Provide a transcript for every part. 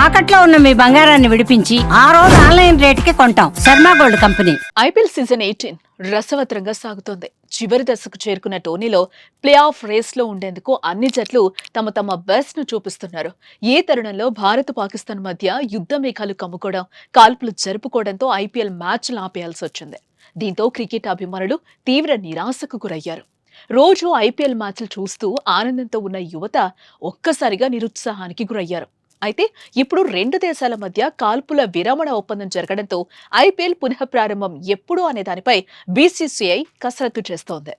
తాకట్లో ఉన్న మీ బంగారాన్ని విడిపించి ఆ రోజు ఆన్లైన్ రేటుకి కొంటాం. Sharma gold company. IPL season 18 రసవత్రంగా సాగుతోంది. చివరి దశకు చేరుకున్న టోర్నీలో ప్లే ఆఫ్ రేస్ లో ఉండేందుకు అన్ని జట్లు తమ బెస్ట్ ను చూపిస్తున్నారు. ఈ తరుణంలో భారత్ పాకిస్తాన్ మధ్య యుద్ధ మేఘాలు కమ్ముకోవడం, కాల్పులు జరుపుకోవడంతో ఐపీఎల్ మ్యాచ్లు ఆపేయాల్సి వచ్చింది. దీంతో క్రికెట్ అభిమానులు తీవ్ర నిరాశకు గురయ్యారు. రోజు ఐపీఎల్ మ్యాచ్లు చూస్తూ ఆనందంతో ఉన్న యువత ఒక్కసారిగా నిరుత్సాహానికి గురయ్యారు. అయితే ఇప్పుడు రెండు దేశాల మధ్య కాల్పుల విరమణ ఒప్పందం జరగడంతో ఐపీఎల్ పునః ప్రారంభం ఎప్పుడు అనే దానిపై బీసీసీఐ కసరత్తు చేస్తోంది.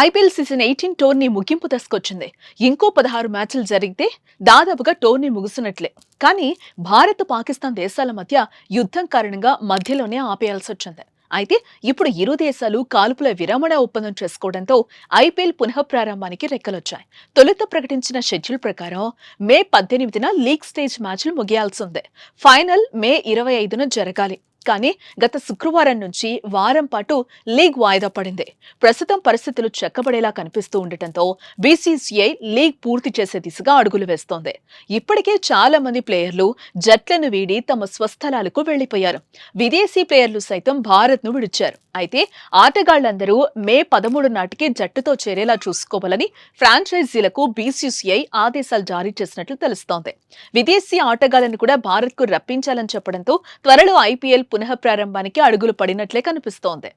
ఐపీఎల్ సీజన్ 18 టోర్నీ ముగింపు దశకొచ్చింది. ఇంకో 16 మ్యాచ్లు జరిగితే దాదాపుగా టోర్నీ ముగిసినట్లే. కానీ భారత్ పాకిస్తాన్ దేశాల మధ్య యుద్ధం కారణంగా మధ్యలోనే ఆపేయాల్సి వచ్చింది. అయితే ఇప్పుడు ఇరు దేశాలు కాల్పుల విరమణ ఒప్పందం చేసుకోవడంతో ఐపీఎల్ పునః ప్రారంభానికి రెక్కలొచ్చాయి. తొలుత ప్రకటించిన షెడ్యూల్ ప్రకారం మే 18న లీగ్ స్టేజ్ మ్యాచ్లు ముగియాల్సిందే. ఫైనల్ మే 25న జరగాలి. కానీ గత శుక్రవారం నుంచి వారం పాటు లీగ్ వాయిదా పడింది. ప్రస్తుతం పరిస్థితులు చక్కబడేలా కనిపిస్తూ ఉండటంతో బీసీసీఐ లీగ్ పూర్తి చేసే దిశగా అడుగులు వేస్తోంది. ఇప్పటికే చాలా మంది ప్లేయర్లు జట్లను వీడి తమ స్వస్థలాలకు వెళ్లిపోయారు. విదేశీ ప్లేయర్లు సైతం భారత్ ను విడిచారు. అయితే ఆటగాళ్లందరూ మే 13 నాటికి జట్టుతో చేరేలా చూసుకోవాలని ఫ్రాంచైజీలకు బీసీసీఐ ఆదేశాలు జారీ చేసినట్లు తెలుస్తోంది. విదేశీ ఆటగాళ్లను కూడా భారత్ కు రప్పించాలని చెప్పడంతో త్వరలో ఐపీఎల్ పునః ప్రారంభానికి అడుగులు పడినట్లే కనిపిస్తోంది.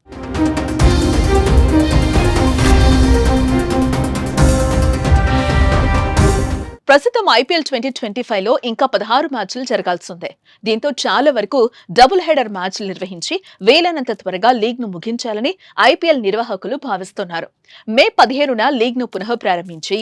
ప్రస్తుతం ఐపీఎల్ 2025లో ఇంకా 16 మ్యాచ్లు జరగాల్సిందే. దీంతో చాలా వరకు డబుల్ హెడర్ మ్యాచ్లు నిర్వహించి వీలైనంత త్వరగా లీగ్ ను ముగించాలని ఐపీఎల్ నిర్వాహకులు భావిస్తున్నారు. మే 15న లీగ్ ను పునః ప్రారంభించి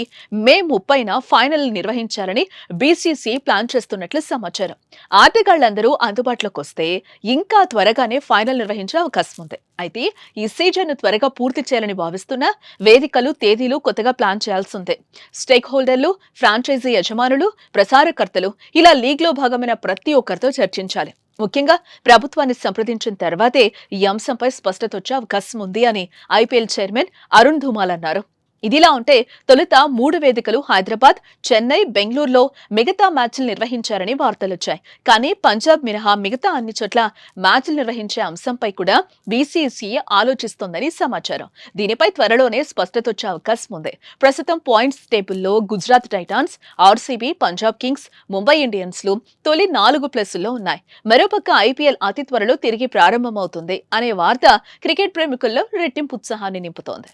మే 30న ఫైనల్ నిర్వహించాలని బీసీసీ ప్లాన్ చేస్తున్నట్లు సమాచారం. ఆటగాళ్లందరూ అందుబాటులోకి వస్తే ఇంకా త్వరగానే ఫైనల్ నిర్వహించే అవకాశం ఉంది. అయితే ఈ సీజన్ ను త్వరగా పూర్తి చేయాలని భావిస్తున్న వేదికలు, తేదీలు కొత్తగా ప్లాన్ చేయాల్సిందే. స్టేక్ హోల్డర్లు, ఫ్రాంచైజీ యజమానులు, ప్రసారకర్తలు ఇలా లీగ్ లో భాగమైన ప్రతి ఒక్కరితో చర్చించాలి. ముఖ్యంగా ప్రభుత్వాన్ని సంప్రదించిన తర్వాతే ఈ అంశంపై స్పష్టత వచ్చే అవకాశం ఉంది అని ఐపీఎల్ చైర్మన్ అరుణ్ ధుమాల్ అన్నారు. ఇదిలా ఉంటే తొలుత 3 వేదికలు హైదరాబాద్, చెన్నై, బెంగళూరులో మిగతా మ్యాచ్లు నిర్వహించారని వార్తలొచ్చాయి. కానీ పంజాబ్ మినహా మిగతా అన్ని చోట్ల మ్యాచ్లు నిర్వహించే అంశంపై కూడా బీసీసీఐ ఆలోచిస్తోందని సమాచారం. దీనిపై త్వరలోనే స్పష్టత వచ్చే అవకాశం ఉంది. ప్రస్తుతం పాయింట్స్ టేబుల్లో Gujarat Titans, RCB, Punjab Kings, Mumbai Indians లు తొలి 4 ప్లేసుల్లో ఉన్నాయి. మరోపక్క ఐపీఎల్ అతి త్వరలో తిరిగి ప్రారంభమవుతుంది అనే వార్త క్రికెట్ ప్రేమికుల్లో రెట్టింపు ఉత్సాహాన్ని నింపుతోంది.